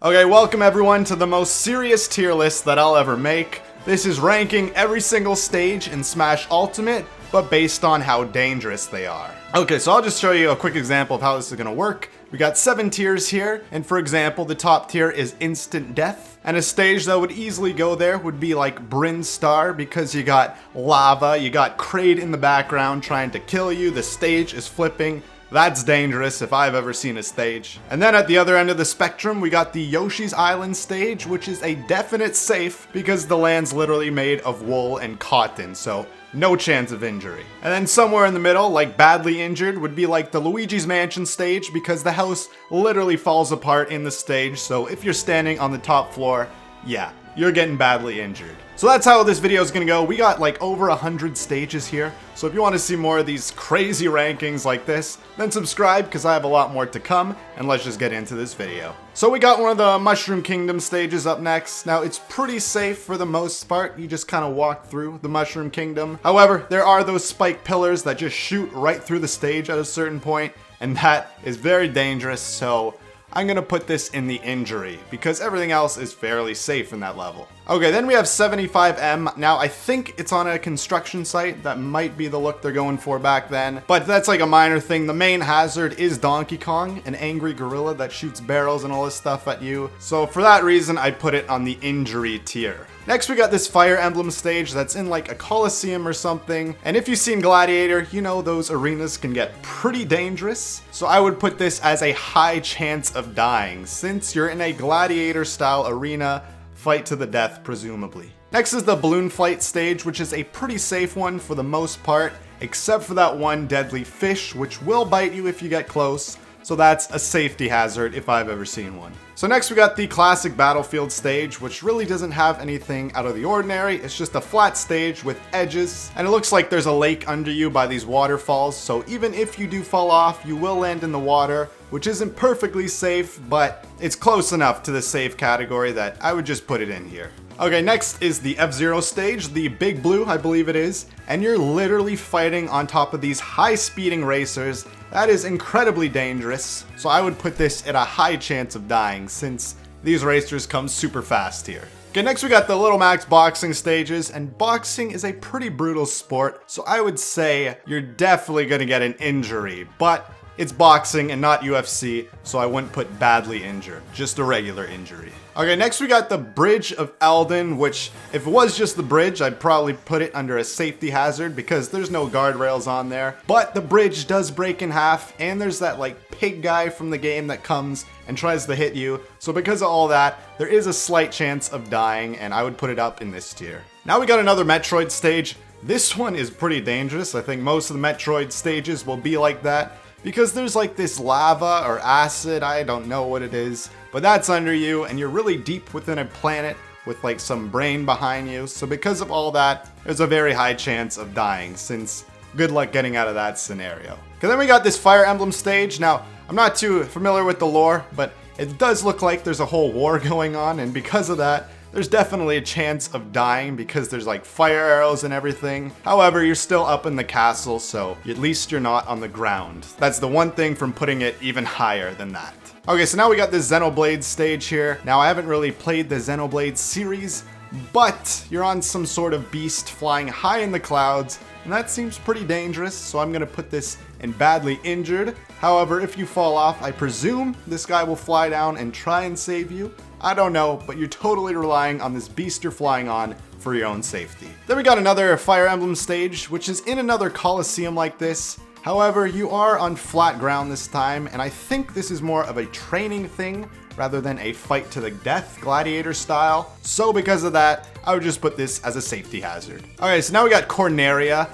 Okay, welcome everyone to the most serious tier list that I'll ever make. This is ranking every single stage in Smash Ultimate, but based on how dangerous they are. Okay, so I'll just show you a quick example of how this is gonna work. We got 7 tiers here, and for example, the top tier is Instant Death. And a stage that would easily go there would be like Bryn Star, because you got lava, you got Kraid in the background trying to kill you, the stage is flipping. That's dangerous if I've ever seen a stage. And then at the other end of the spectrum, we got the Yoshi's Island stage, which is a definite safe because the land's literally made of wool and cotton, so no chance of injury. And then somewhere in the middle, like badly injured, would be like the Luigi's Mansion stage because the house literally falls apart in the stage, so if you're standing on the top floor, yeah, you're getting badly injured. So that's how this video is gonna go. We got like over 100 stages here, so if you want to see more of these crazy rankings like this, then subscribe because I have a lot more to come, and let's just get into this video. So we got one of the Mushroom Kingdom stages up next. Now it's pretty safe for the most part, you just kind of walk through the Mushroom Kingdom. However, there are those spike pillars that just shoot right through the stage at a certain point, and that is very dangerous, so I'm gonna put this in the injury, because everything else is fairly safe in that level. Okay, then we have 75M. Now, I think it's on a construction site. That might be the look they're going for back then, but that's like a minor thing. The main hazard is Donkey Kong, an angry gorilla that shoots barrels and all this stuff at you. So for that reason, I put it on the injury tier. Next, we got this Fire Emblem stage that's in like a coliseum or something. And if you've seen Gladiator, you know those arenas can get pretty dangerous. So I would put this as a high chance of dying, since you're in a Gladiator style arena, fight to the death presumably. Next is the Balloon Fight stage, which is a pretty safe one for the most part, except for that one deadly fish, which will bite you if you get close. So that's a safety hazard if I've ever seen one. So next we got the classic Battlefield stage, which really doesn't have anything out of the ordinary. It's just a flat stage with edges, and it looks like there's a lake under you by these waterfalls, so even if you do fall off, you will land in the water, which isn't perfectly safe, but it's close enough to the safe category that I would just put it in here. Okay, next is the F-Zero stage, the Big Blue, I believe it is, and you're literally fighting on top of these high-speeding racers. That is incredibly dangerous, so I would put this at a high chance of dying, since these racers come super fast here. Okay, next we got the Little Max boxing stages, and boxing is a pretty brutal sport, so I would say you're definitely gonna get an injury, but it's boxing and not UFC, so I wouldn't put badly injured, just a regular injury. Okay, next we got the Bridge of Alden, which if it was just the bridge, I'd probably put it under a safety hazard because there's no guardrails on there. But the bridge does break in half, and there's that like pig guy from the game that comes and tries to hit you. So because of all that, there is a slight chance of dying, and I would put it up in this tier. Now we got another Metroid stage. This one is pretty dangerous. I think most of the Metroid stages will be like that, because there's like this lava or acid, I don't know what it is, but that's under you, and you're really deep within a planet with like some brain behind you, so because of all that, there's a very high chance of dying, since good luck getting out of that scenario. Okay, then we got this Fire Emblem stage. Now, I'm not too familiar with the lore, but it does look like there's a whole war going on, and because of that, there's definitely a chance of dying because there's like fire arrows and everything. However, you're still up in the castle, so at least you're not on the ground. That's the one thing from putting it even higher than that. Okay, so now we got this Xenoblade stage here. Now, I haven't really played the Xenoblade series, but you're on some sort of beast flying high in the clouds, and that seems pretty dangerous, so I'm gonna put this in badly injured. However, if you fall off, I presume this guy will fly down and try and save you. I don't know, but you're totally relying on this beast you're flying on for your own safety. Then we got another Fire Emblem stage, which is in another coliseum like this. However, you are on flat ground this time, and I think this is more of a training thing rather than a fight to the death gladiator style. So because of that, I would just put this as a safety hazard. Okay, so now we got Corneria.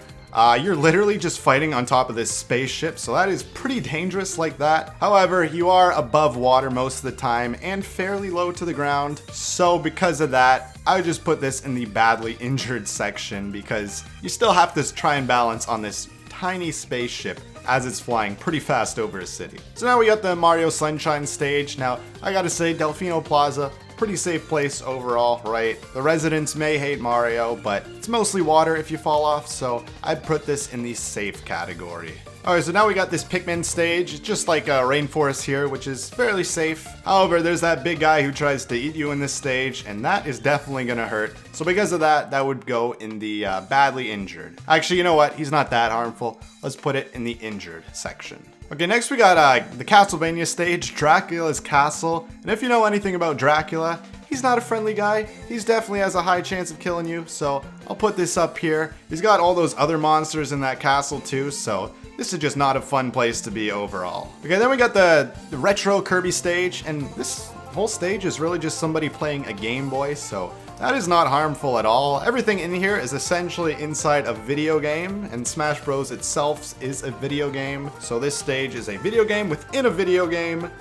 You're literally just fighting on top of this spaceship, so that is pretty dangerous like that. However, you are above water most of the time and fairly low to the ground, so because of that, I would just put this in the badly injured section because you still have to try and balance on this tiny spaceship as it's flying pretty fast over a city. So now we got the Mario Sunshine stage. Now, I gotta say, Delfino Plaza, pretty safe place overall, right? The residents may hate Mario, but it's mostly water if you fall off, so I'd put this in the safe category. Alright, so now we got this Pikmin stage. It's just like a rainforest here, which is fairly safe. However, there's that big guy who tries to eat you in this stage, and that is definitely gonna hurt. So because of that, that would go in the badly injured. Actually, you know what? He's not that harmful. Let's put it in the injured section. Okay, next we got the Castlevania stage, Dracula's Castle. And if you know anything about Dracula, he's not a friendly guy. He's definitely has a high chance of killing you, so I'll put this up here. He's got all those other monsters in that castle too, so this is just not a fun place to be overall. Okay, then we got the retro Kirby stage, and this whole stage is really just somebody playing a Game Boy, so that is not harmful at all. Everything in here is essentially inside a video game, and Smash Bros itself is a video game, so this stage is a video game within a video game,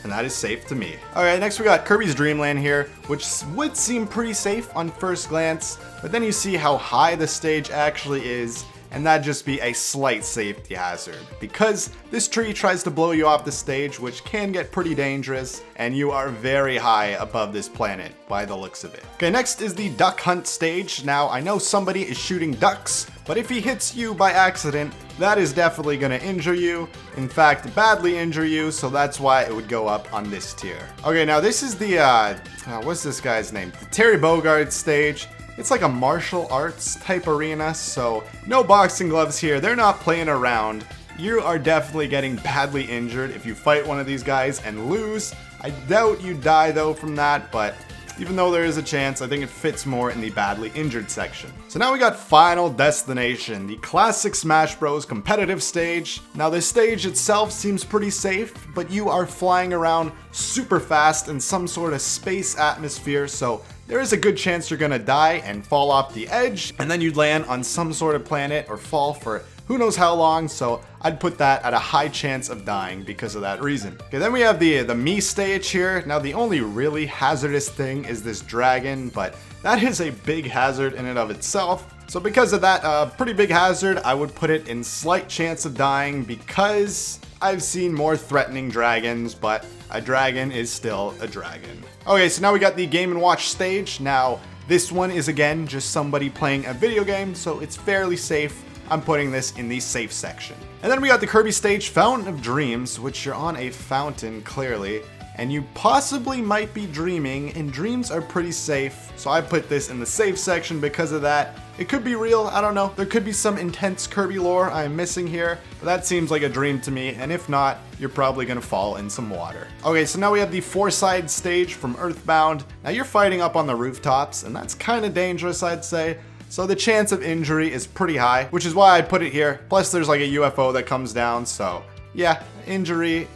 and that is safe to me. Alright, next we got Kirby's Dreamland here, which would seem pretty safe on first glance, but then you see how high the stage actually is, and that'd just be a slight safety hazard, because this tree tries to blow you off the stage, which can get pretty dangerous, and you are very high above this planet by the looks of it. Okay, next is the Duck Hunt stage. Now, I know somebody is shooting ducks, but if he hits you by accident, that is definitely gonna injure you. In fact, badly injure you, so that's why it would go up on this tier. Okay, now this is the, what's this guy's name? The Terry Bogard stage. It's like a martial arts type arena, so no boxing gloves here. They're not playing around. You are definitely getting badly injured if you fight one of these guys and lose. I doubt you die though from that, but even though there is a chance, I think it fits more in the badly injured section. So now we got Final Destination, the classic Smash Bros competitive stage. Now this stage itself seems pretty safe, but you are flying around super fast in some sort of space atmosphere, so there is a good chance you're gonna die and fall off the edge, and then you'd land on some sort of planet or fall for who knows how long, so I'd put that at a high chance of dying because of that reason. Okay, then we have the me stage here. Now the only really hazardous thing is this dragon, but that is a big hazard in and of itself. So because of that pretty big hazard, I would put it in slight chance of dying because I've seen more threatening dragons, but a dragon is still a dragon. Okay, so now we got the Game & Watch stage. Now, this one is again just somebody playing a video game, so it's fairly safe. I'm putting this in the safe section. And then we got the Kirby stage, Fountain of Dreams, which you're on a fountain, clearly, and you possibly might be dreaming, and dreams are pretty safe, so I put this in the safe section because of that. It could be real, I don't know. There could be some intense Kirby lore I'm missing here, but that seems like a dream to me, and if not, you're probably gonna fall in some water. Okay, so now we have the four-side stage from Earthbound. Now you're fighting up on the rooftops, and that's kind of dangerous, I'd say. So the chance of injury is pretty high, which is why I put it here. Plus there's like a UFO that comes down, so yeah, injury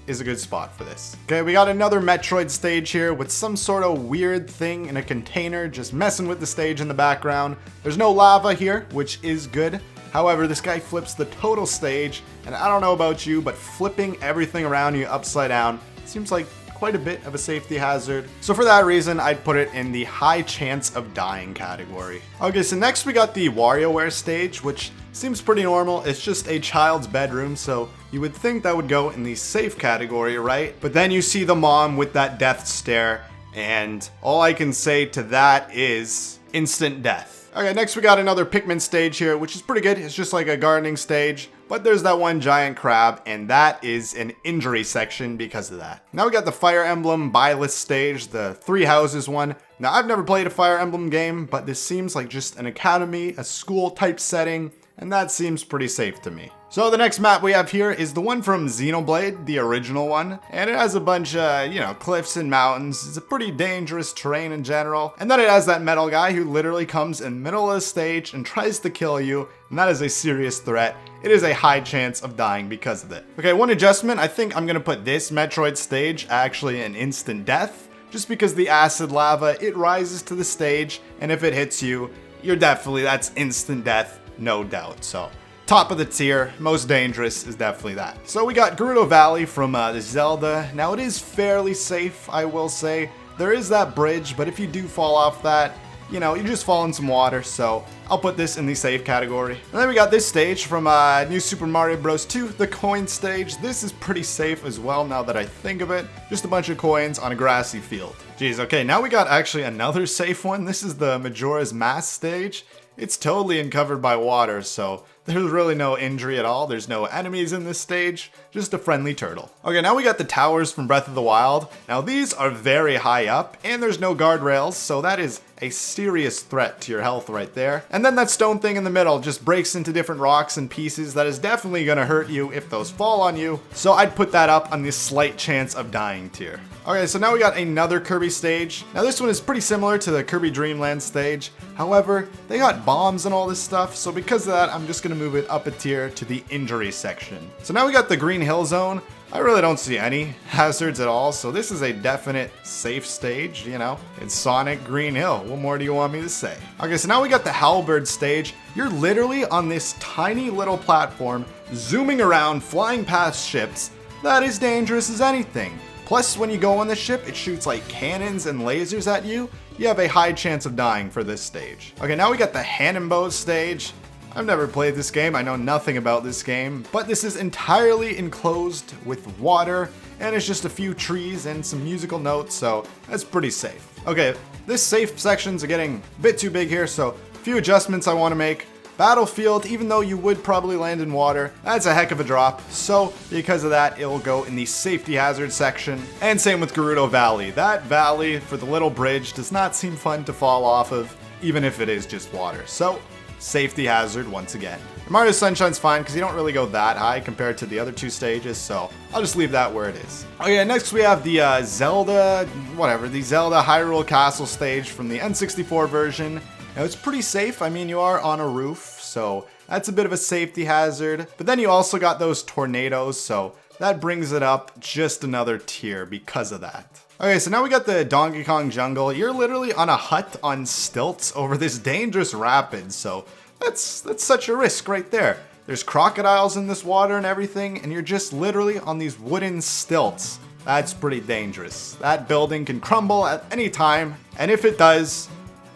is a good spot for this. Okay, we got another Metroid stage here with some sort of weird thing in a container just messing with the stage in the background. There's no lava here, which is good. However, this guy flips the total stage, and I don't know about you, but flipping everything around you upside down seems like quite a bit of a safety hazard. So for that reason, I'd put it in the high chance of dying category. Okay, so next we got the Warioware stage, which seems pretty normal. It's just a child's bedroom, so you would think that would go in the safe category, right? But then you see the mom with that death stare, and all I can say to that is instant death. Okay, next we got another Pikmin stage here, which is pretty good. It's just like a gardening stage, but there's that one giant crab, and that is an injury section because of that. Now we got the Fire Emblem buy list stage, the 3 houses one. Now I've never played a Fire Emblem game, but this seems like just an academy, a school type setting, and that seems pretty safe to me. So the next map we have here is the one from Xenoblade, the original one, and it has a bunch of, cliffs and mountains. It's a pretty dangerous terrain in general, and then it has that metal guy who literally comes in the middle of the stage and tries to kill you, and that is a serious threat. It is a high chance of dying because of it. Okay, one adjustment, I think I'm gonna put this Metroid stage actually in instant death, just because the acid lava, it rises to the stage, and if it hits you, that's instant death, no doubt, so. Top of the tier, most dangerous is definitely that. So we got Gerudo Valley from the Zelda. Now it is fairly safe, I will say. There is that bridge, but if you do fall off that, you just fall in some water, so I'll put this in the safe category. And then we got this stage from New Super Mario Bros. 2, the coin stage. This is pretty safe as well now that I think of it. Just a bunch of coins on a grassy field. Jeez, okay, now we got actually another safe one. This is the Majora's Mask stage. It's totally uncovered by water, so There's really no injury at all. There's no enemies in this stage, just a friendly turtle. Okay, now we got the towers from Breath of the Wild. Now these are very high up, and there's no guardrails, so that is a serious threat to your health right there. And then that stone thing in the middle just breaks into different rocks and pieces. That is definitely gonna hurt you if those fall on you. So I'd put that up on the slight chance of dying tier. Okay, so now we got another Kirby stage. Now this one is pretty similar to the Kirby Dreamland stage. However, they got bombs and all this stuff, so because of that, I'm just gonna move it up a tier to the injury section. So now we got the Green Hill Zone. I really don't see any hazards at all, so this is a definite safe stage, you know. It's Sonic Green Hill. What more do you want me to say? Okay, so now we got the Howlbird stage. You're literally on this tiny little platform, zooming around, flying past ships. That is dangerous as anything. Plus, when you go on the ship, it shoots like cannons and lasers at you. You have a high chance of dying for this stage. Okay, now we got the Hannonbow stage. I've never played this game, I know nothing about this game, but this is entirely enclosed with water, and it's just a few trees and some musical notes, so that's pretty safe. Okay, this safe sections are getting a bit too big here, so a few adjustments I want to make. Battlefield, even though you would probably land in water, that's a heck of a drop, so because of that, it will go in the safety hazard section. And same with Gerudo Valley. That valley for the little bridge does not seem fun to fall off of, even if it is just water. So safety hazard once again. Mario Sunshine's fine because you don't really go that high compared to the other two stages, so I'll just leave that where it is. Okay, next we have the the Zelda Hyrule Castle stage from the N64 version. Now it's pretty safe. I mean, you are on a roof, so that's a bit of a safety hazard. But then you also got those tornadoes, so that brings it up just another tier because of that. Okay, so now we got the Donkey Kong jungle. You're literally on a hut on stilts over this dangerous rapid, so that's such a risk right there. There's crocodiles in this water and everything, and you're just literally on these wooden stilts. That's pretty dangerous. That building can crumble at any time, and if it does,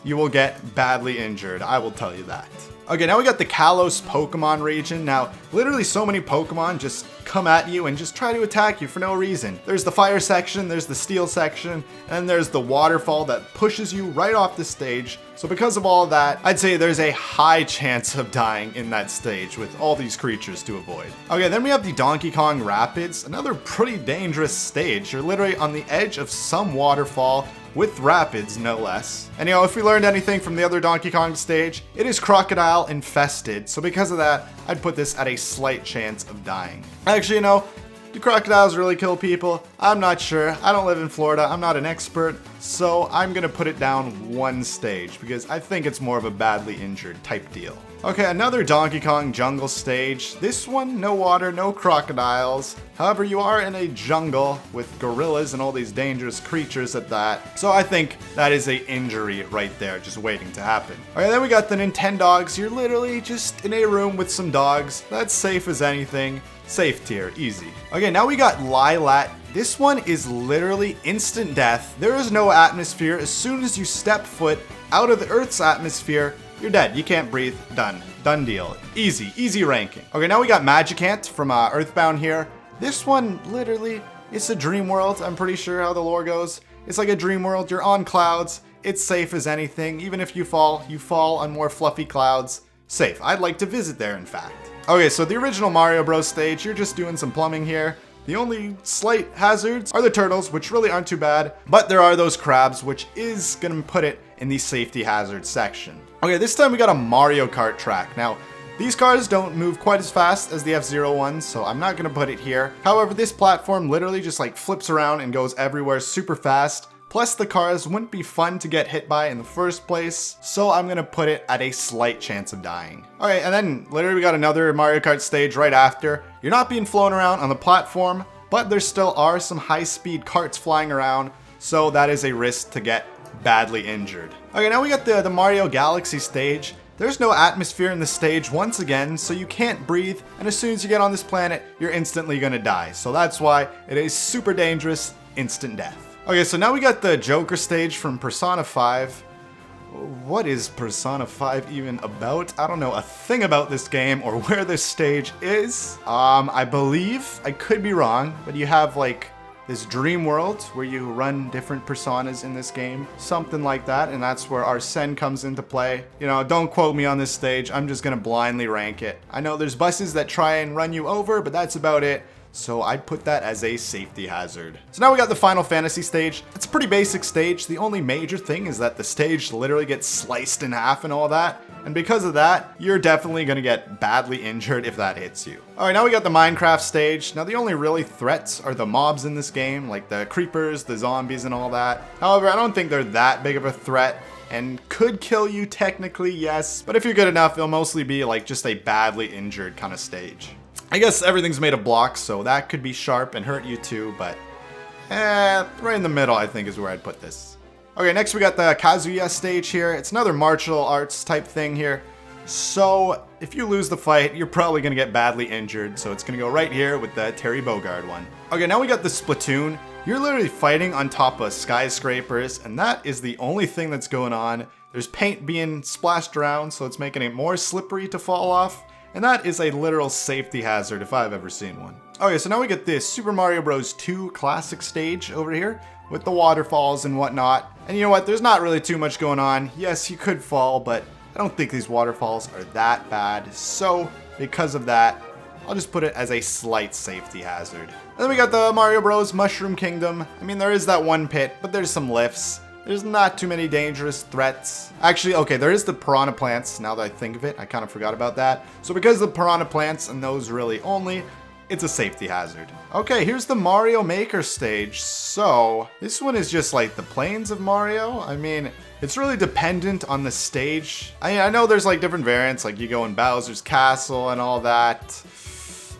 you will get badly injured, I will tell you that. Okay, now we got the Kalos Pokemon region. Now, literally so many Pokemon just come at you and just try to attack you for no reason. There's the fire section, there's the steel section, and there's the waterfall that pushes you right off the stage. So because of all of that, I'd say there's a high chance of dying in that stage with all these creatures to avoid. Okay, then we have the Donkey Kong Rapids, another pretty dangerous stage. You're literally on the edge of some waterfall, with rapids, no less. And you know, if we learned anything from the other Donkey Kong stage, it is crocodile infested, so because of that, I'd put this at a slight chance of dying. Actually, you know, do crocodiles really kill people? I'm not sure. I don't live in Florida, I'm not an expert, so I'm gonna put it down one stage, because I think it's more of a badly injured type deal. Okay, another Donkey Kong jungle stage. This one, no water, no crocodiles. However, you are in a jungle with gorillas and all these dangerous creatures at that. So I think that is a injury right there, just waiting to happen. Okay, then we got the Nintendogs. You're literally just in a room with some dogs. That's safe as anything. Safe tier, easy. Okay, now we got Lilat. This one is literally instant death. There is no atmosphere. As soon as you step foot out of the Earth's atmosphere, you're dead. You can't breathe. Done. Done deal. Easy. Easy ranking. Okay, now we got Magicant from Earthbound here. This one, literally, it's a dream world. I'm pretty sure how the lore goes. It's like a dream world. You're on clouds. It's safe as anything. Even if you fall on more fluffy clouds. Safe. I'd like to visit there, in fact. Okay, so the original Mario Bros. Stage, you're just doing some plumbing here. The only slight hazards are the turtles, which really aren't too bad, but there are those crabs, which is gonna put it in the safety hazard section. Okay, this time we got a Mario Kart track. Now, these cars don't move quite as fast as the F-Zero ones, so I'm not gonna put it here. However, this platform literally just like flips around and goes everywhere super fast. Plus, the cars wouldn't be fun to get hit by in the first place, so I'm gonna put it at a slight chance of dying. Okay, and then literally we got another Mario Kart stage right after. You're not being flown around on the platform, but there still are some high-speed carts flying around, so that is a risk to get badly injured. Okay, now we got the Mario Galaxy stage. There's no atmosphere in the stage once again, so you can't breathe, and as soon as you get on this planet, you're instantly gonna die. So that's why it is super dangerous, instant death. Okay, so now we got the Joker stage from Persona 5. What is Persona 5 even about? I don't know a thing about this game or where this stage is. I believe, I could be wrong, but you have like this dream world where you run different personas in this game, something like that, and that's where Arsene comes into play. You know, don't quote me on this stage, I'm just gonna blindly rank it. I know there's buses that try and run you over, but that's about it. So I'd put that as a safety hazard. So now we got the Final Fantasy stage. It's a pretty basic stage. The only major thing is that the stage literally gets sliced in half and all that. And because of that, you're definitely gonna get badly injured if that hits you. All right, now we got the Minecraft stage. Now the only really threats are the mobs in this game, like the creepers, the zombies and all that. However, I don't think they're that big of a threat and could kill you technically, yes. But if you're good enough, it'll mostly be like just a badly injured kind of stage. I guess everything's made of blocks, so that could be sharp and hurt you too, but right in the middle I think is where I'd put this. Okay, next we got the Kazuya stage here. It's another martial arts type thing here. So if you lose the fight, you're probably gonna get badly injured, so it's gonna go right here with the Terry Bogard one. Okay, now we got the Splatoon. You're literally fighting on top of skyscrapers, and that is the only thing that's going on. There's paint being splashed around, so it's making it more slippery to fall off. And that is a literal safety hazard if I've ever seen one. Okay, so now we get this Super Mario Bros. 2 classic stage over here with the waterfalls and whatnot. And you know what? There's not really too much going on. Yes, you could fall, but I don't think these waterfalls are that bad. So because of that, I'll just put it as a slight safety hazard. And then we got the Mario Bros. Mushroom Kingdom. I mean, there is that one pit, but there's some lifts. There's not too many dangerous threats. Actually, okay, there is the piranha plants, now that I think of it. I kind of forgot about that. So because of the piranha plants and those really only, it's a safety hazard. Okay, here's the Mario Maker stage. So this one is just like the plains of Mario. I mean, it's really dependent on the stage. I know there's like different variants, like you go in Bowser's Castle and all that.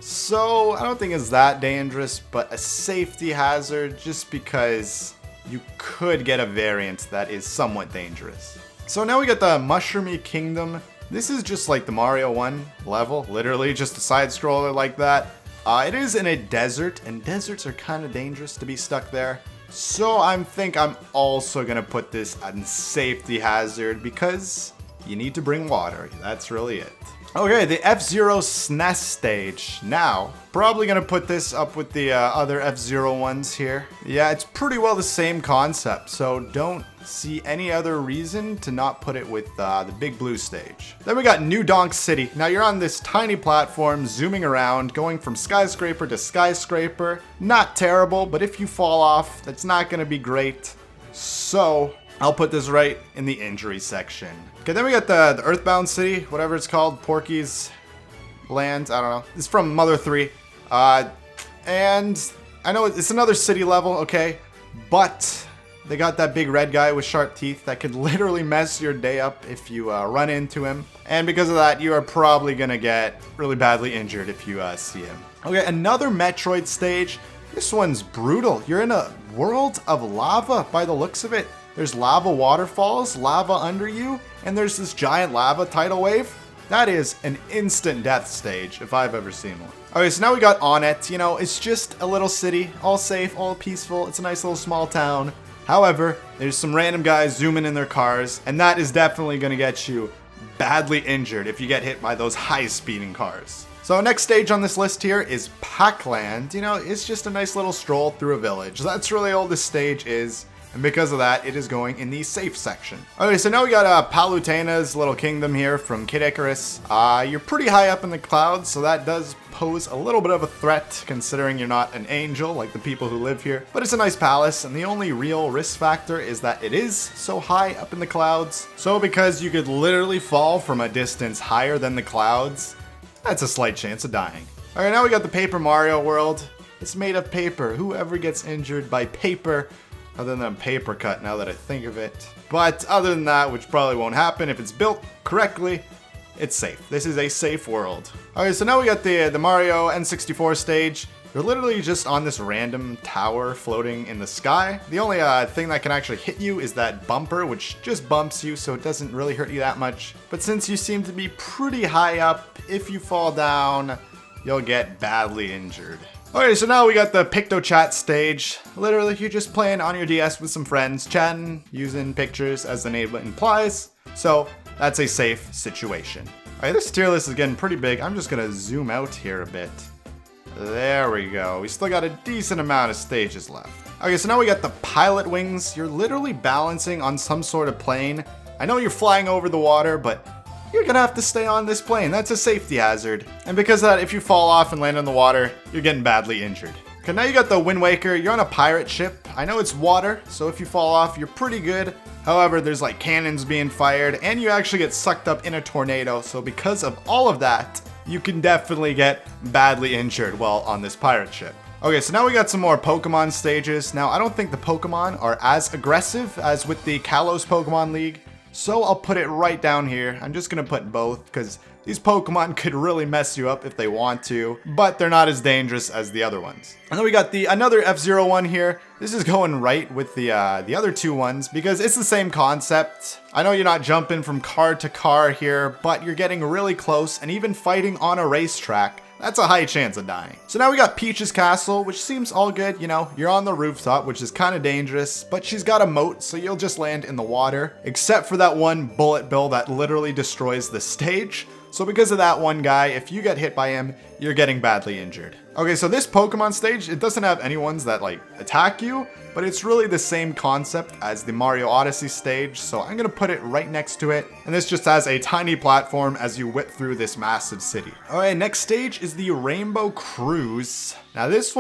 So I don't think it's that dangerous, but a safety hazard just because you could get a variant that is somewhat dangerous. So now we got the Mushroomy Kingdom. This is just like the Mario 1 level, literally just a side scroller like that. It is in a desert, and deserts are kind of dangerous to be stuck there. So I think I'm also gonna put this on safety hazard because you need to bring water. That's really it. Okay, the F-Zero SNES stage. Now, probably gonna put this up with the other F-Zero ones here. Yeah, it's pretty well the same concept, so don't see any other reason to not put it with the Big Blue stage. Then we got New Donk City. Now you're on this tiny platform, zooming around, going from skyscraper to skyscraper. Not terrible, but if you fall off, that's not gonna be great. So I'll put this right in the injury section. Okay, then we got the Earthbound City, whatever it's called, Porky's Land, I don't know. It's from Mother 3. And I know it's another city level, okay, but they got that big red guy with sharp teeth that could literally mess your day up if you run into him. And because of that, you are probably gonna get really badly injured if you see him. Okay, another Metroid stage. This one's brutal. You're in a world of lava by the looks of it. There's lava waterfalls, lava under you, and there's this giant lava tidal wave. That is an instant death stage, if I've ever seen one. Okay, so now we got On It. You know, it's just a little city, all safe, all peaceful. It's a nice little small town. However, there's some random guys zooming in their cars, and that is definitely gonna get you badly injured if you get hit by those high-speeding cars. So next stage on this list here is Pacland. You know, it's just a nice little stroll through a village. That's really all this stage is. And because of that, it is going in the safe section. Okay, so now we got Palutena's little kingdom here from Kid Icarus. You're pretty high up in the clouds, so that does pose a little bit of a threat considering you're not an angel like the people who live here. But it's a nice palace, and the only real risk factor is that it is so high up in the clouds. So because you could literally fall from a distance higher than the clouds, that's a slight chance of dying. Alright, now we got the Paper Mario world. It's made of paper. Whoever gets injured by paper, other than a paper cut now that I think of it. But other than that, which probably won't happen if it's built correctly, it's safe. This is a safe world. Okay, so now we got the Mario N64 stage. You're literally just on this random tower floating in the sky. The only thing that can actually hit you is that bumper, which just bumps you, so it doesn't really hurt you that much. But since you seem to be pretty high up, if you fall down, you'll get badly injured. Okay, so now we got the Piktochat stage. Literally, you're just playing on your DS with some friends, chatting, using pictures as the name implies. So that's a safe situation. Alright, this tier list is getting pretty big. I'm just gonna zoom out here a bit. There we go. We still got a decent amount of stages left. Okay, so now we got the pilot wings. You're literally balancing on some sort of plane. I know you're flying over the water, but you're gonna have to stay on this plane. That's a safety hazard. And because of that, if you fall off and land in the water, you're getting badly injured. Okay, now you got the Wind Waker. You're on a pirate ship. I know it's water, so if you fall off, you're pretty good. However, there's like cannons being fired, and you actually get sucked up in a tornado. So because of all of that, you can definitely get badly injured while on this pirate ship. Okay, so now we got some more Pokemon stages. Now, I don't think the Pokemon are as aggressive as with the Kalos Pokemon League, so I'll put it right down here. I'm just gonna put both, because these Pokemon could really mess you up if they want to, but they're not as dangerous as the other ones. And then we got another F-Zero one here. This is going right with the other two ones because it's the same concept. I know you're not jumping from car to car here, but you're getting really close and even fighting on a racetrack. That's a high chance of dying. So now we got Peach's Castle, which seems all good. You know, you're on the rooftop, which is kind of dangerous, but she's got a moat, so you'll just land in the water, except for that one bullet bill that literally destroys the stage. So because of that one guy, if you get hit by him, you're getting badly injured. Okay, so this Pokemon stage, it doesn't have any ones that like attack you, but it's really the same concept as the Mario Odyssey stage, so I'm gonna put it right next to it. And this just has a tiny platform as you whip through this massive city. Alright, next stage is the Rainbow Cruise. Now this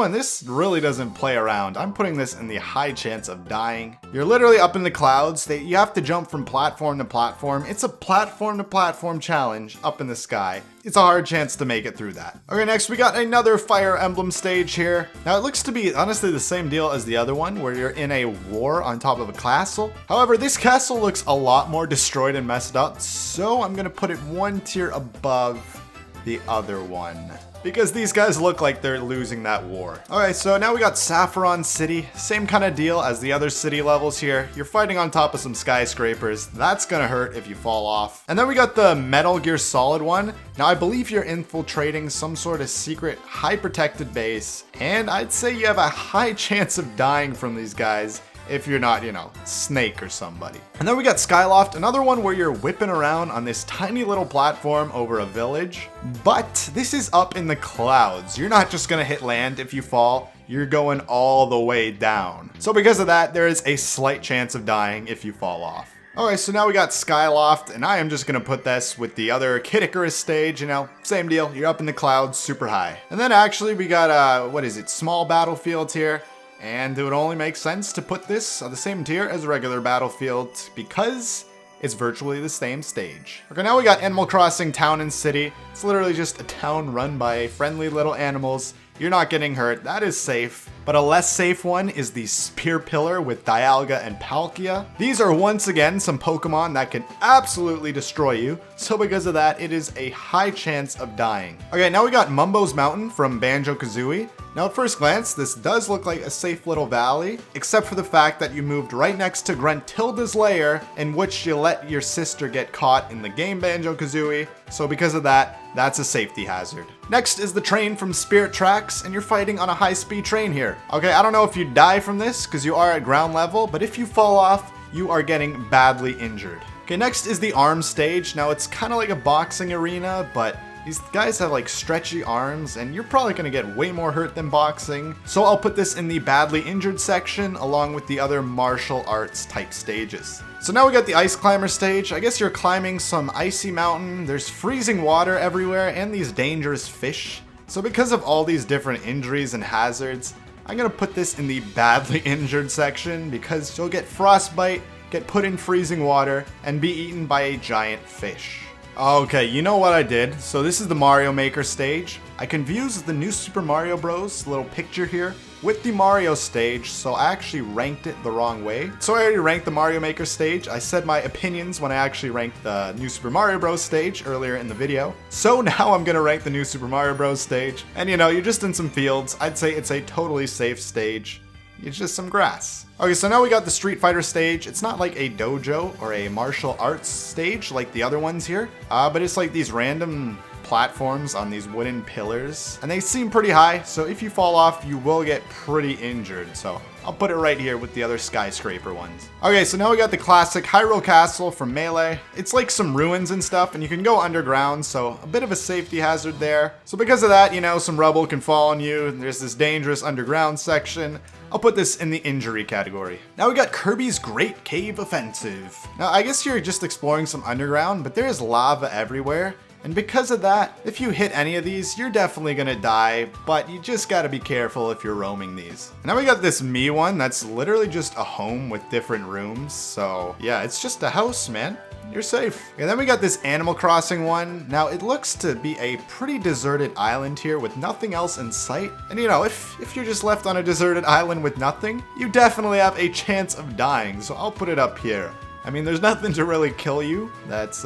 really doesn't play around. I'm putting this in the high chance of dying. You're literally up in the clouds. You have to jump from platform to platform. It's a platform to platform challenge up in the sky. It's a hard chance to make it through that. Okay, next we got another Fire Emblem stage here. Now it looks to be honestly the same deal as the other one where you're in a war on top of a castle. However, this castle looks a lot more destroyed and messed up, so I'm gonna put it one tier above the other one, because these guys look like they're losing that war. Alright, so now we got Saffron City. Same kind of deal as the other city levels here. You're fighting on top of some skyscrapers. That's gonna hurt if you fall off. And then we got the Metal Gear Solid one. Now I believe you're infiltrating some sort of secret, high protected base. And I'd say you have a high chance of dying from these guys if you're not, you know, Snake or somebody. And then we got Skyloft, another one where you're whipping around on this tiny little platform over a village. But this is up in the clouds. You're not just gonna hit land if you fall, you're going all the way down. So because of that, there is a slight chance of dying if you fall off. Alright, so now we got Skyloft, and I am just gonna put this with the other Kid Icarus stage, you know, same deal, you're up in the clouds, super high. And then actually we got, small battlefields here. And it would only make sense to put this on the same tier as a regular Battlefield because it's virtually the same stage. Okay, now we got Animal Crossing Town and City. It's literally just a town run by friendly little animals. You're not getting hurt, that is safe. But a less safe one is the Spear Pillar with Dialga and Palkia. These are once again some Pokemon that can absolutely destroy you, so because of that, it is a high chance of dying. Okay, now we got Mumbo's Mountain from Banjo-Kazooie. Now at first glance, this does look like a safe little valley, except for the fact that you moved right next to Gruntilda's lair, in which you let your sister get caught in the game Banjo-Kazooie, so because of that, that's a safety hazard. Next is the train from Spirit Tracks, and you're fighting on a high-speed train here. Okay, I don't know if you die from this, because you are at ground level, but if you fall off, you are getting badly injured. Okay, next is the Arms stage. Now it's kind of like a boxing arena, but these guys have like stretchy arms, and you're probably gonna get way more hurt than boxing. So I'll put this in the badly injured section, along with the other martial arts type stages. So now we got the Ice Climber stage. I guess you're climbing some icy mountain. There's freezing water everywhere and these dangerous fish. So because of all these different injuries and hazards, I'm gonna put this in the badly injured section because you'll get frostbite, get put in freezing water, and be eaten by a giant fish. Okay, you know what I did? So this is the Mario Maker stage. I confused the new Super Mario Bros. Little picture here with the Mario stage, so I actually ranked it the wrong way. So I already ranked the Mario Maker stage. I said my opinions when I actually ranked the new Super Mario Bros. Stage earlier in the video. So now I'm gonna rank the new Super Mario Bros. Stage. And you know, you're just in some fields. I'd say it's a totally safe stage. It's just some grass. Okay, so now we got the Street Fighter stage. It's not like a dojo or a martial arts stage like the other ones here, but it's like these random platforms on these wooden pillars, and they seem pretty high, so if you fall off, you will get pretty injured. So I'll put it right here with the other skyscraper ones. Okay, so now we got the classic Hyrule Castle from Melee. It's like some ruins and stuff, and you can go underground, so a bit of a safety hazard there. So because of that, you know, some rubble can fall on you, and there's this dangerous underground section. I'll put this in the injury category. Now we got Kirby's Great Cave Offensive. Now I guess you're just exploring some underground, but there is lava everywhere. And because of that, if you hit any of these, you're definitely gonna die, but you just gotta be careful if you're roaming these. Now we got this me one that's literally just a home with different rooms. So yeah, it's just a house, man. You're safe. And then we got this Animal Crossing one. Now it looks to be a pretty deserted island here with nothing else in sight. And you know, if you're just left on a deserted island with nothing, you definitely have a chance of dying. So I'll put it up here. I mean, there's nothing to really kill you. That's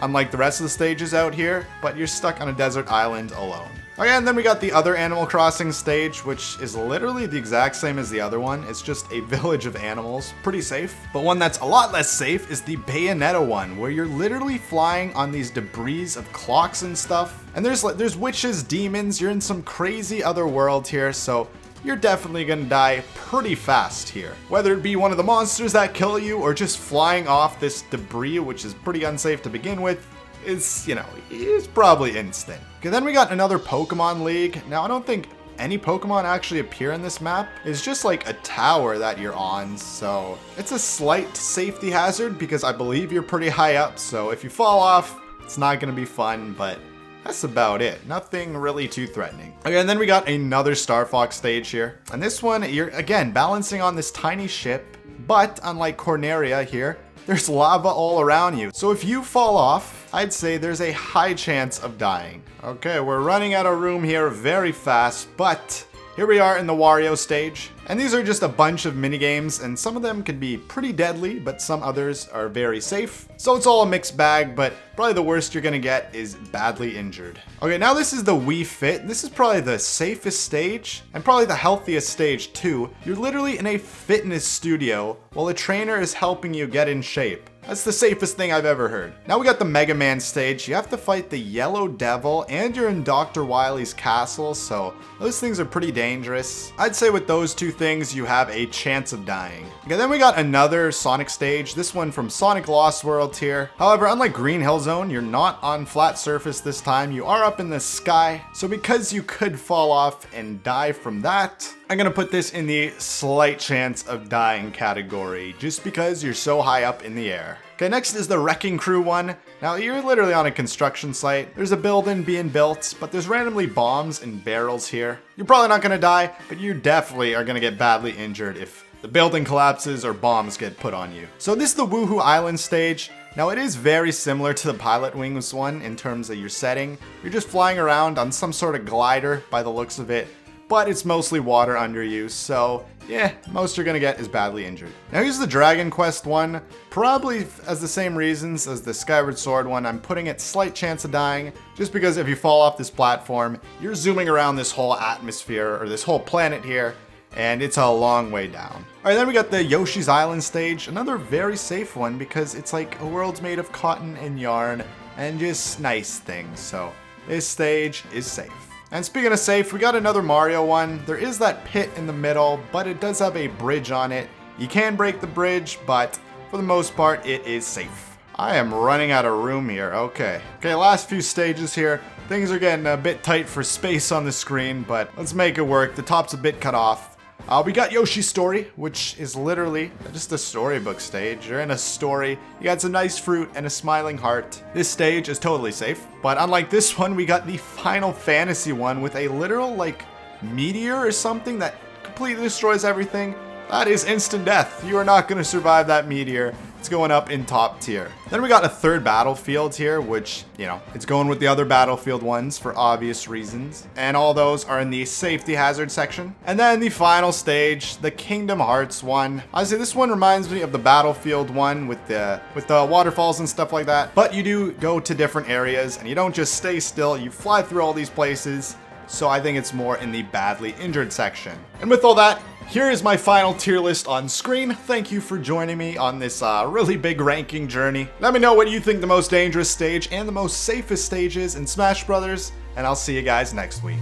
unlike the rest of the stages out here, but you're stuck on a desert island alone. Okay, and then we got the other Animal Crossing stage, which is literally the exact same as the other one. It's just a village of animals, pretty safe. But one that's a lot less safe is the Bayonetta one, where you're literally flying on these debris of clocks and stuff. And there's witches, demons, you're in some crazy other world here, so you're definitely gonna die pretty fast here. Whether it be one of the monsters that kill you or just flying off this debris, which is pretty unsafe to begin with, is, you know, it's probably instant. Okay, then we got another Pokemon League. Now, I don't think any Pokemon actually appear in this map. It's just like a tower that you're on, so it's a slight safety hazard because I believe you're pretty high up, so if you fall off, it's not gonna be fun, but that's about it. Nothing really too threatening. Okay, and then we got another Star Fox stage here. And this one, you're, again, balancing on this tiny ship, but unlike Corneria here, there's lava all around you. So if you fall off, I'd say there's a high chance of dying. Okay, we're running out of room here very fast, but here we are in the Wario stage. And these are just a bunch of minigames, and some of them can be pretty deadly, but some others are very safe. So it's all a mixed bag, but probably the worst you're gonna get is badly injured. Okay, now this is the Wii Fit. This is probably the safest stage, and probably the healthiest stage too. You're literally in a fitness studio while a trainer is helping you get in shape. That's the safest thing I've ever heard. Now we got the Mega Man stage. You have to fight the Yellow Devil, and you're in Dr. Wily's castle, so those things are pretty dangerous. I'd say with those two things, you have a chance of dying. Okay, then we got another Sonic stage, this one from Sonic Lost World here. However, unlike Green Hill Zone, you're not on flat surface this time. You are up in the sky, so because you could fall off and die from that, I'm gonna put this in the slight chance of dying category, just because you're so high up in the air. Okay, next is the Wrecking Crew one. Now, you're literally on a construction site. There's a building being built, but there's randomly bombs and barrels here. You're probably not gonna die, but you definitely are gonna get badly injured if the building collapses or bombs get put on you. So this is the Woohoo Island stage. Now, it is very similar to the Pilot Wings one in terms of your setting. You're just flying around on some sort of glider by the looks of it, but it's mostly water under you, so yeah, most you're gonna get is badly injured. Now here's the Dragon Quest one, probably as the same reasons as the Skyward Sword one. I'm putting it slight chance of dying, just because if you fall off this platform, you're zooming around this whole atmosphere, or this whole planet here, and it's a long way down. Alright, then we got the Yoshi's Island stage, another very safe one because it's like a world's made of cotton and yarn, and just nice things, so this stage is safe. And speaking of safe, we got another Mario one. There is that pit in the middle, but it does have a bridge on it. You can break the bridge, but for the most part, it is safe. I am running out of room here. Okay, last few stages here. Things are getting a bit tight for space on the screen, but let's make it work. The top's a bit cut off. We got Yoshi's Story, which is literally just a storybook stage. You're in a story, you got some nice fruit and a smiling heart. This stage is totally safe, but unlike this one, we got the Final Fantasy one with a literal, like, meteor or something that completely destroys everything. That is instant death. You are not going to survive that meteor. It's going up in top tier. Then we got a third battlefield here, which, you know, it's going with the other battlefield ones for obvious reasons. And all those are in the safety hazard section. And then the final stage, the Kingdom Hearts one. Honestly, this one reminds me of the battlefield one with the waterfalls and stuff like that. But you do go to different areas and you don't just stay still. You fly through all these places. So I think it's more in the badly injured section. And with all that, here is my final tier list on screen. Thank you for joining me on this really big ranking journey. Let me know what you think the most dangerous stage and the most safest stage is in Smash Brothers, and I'll see you guys next week.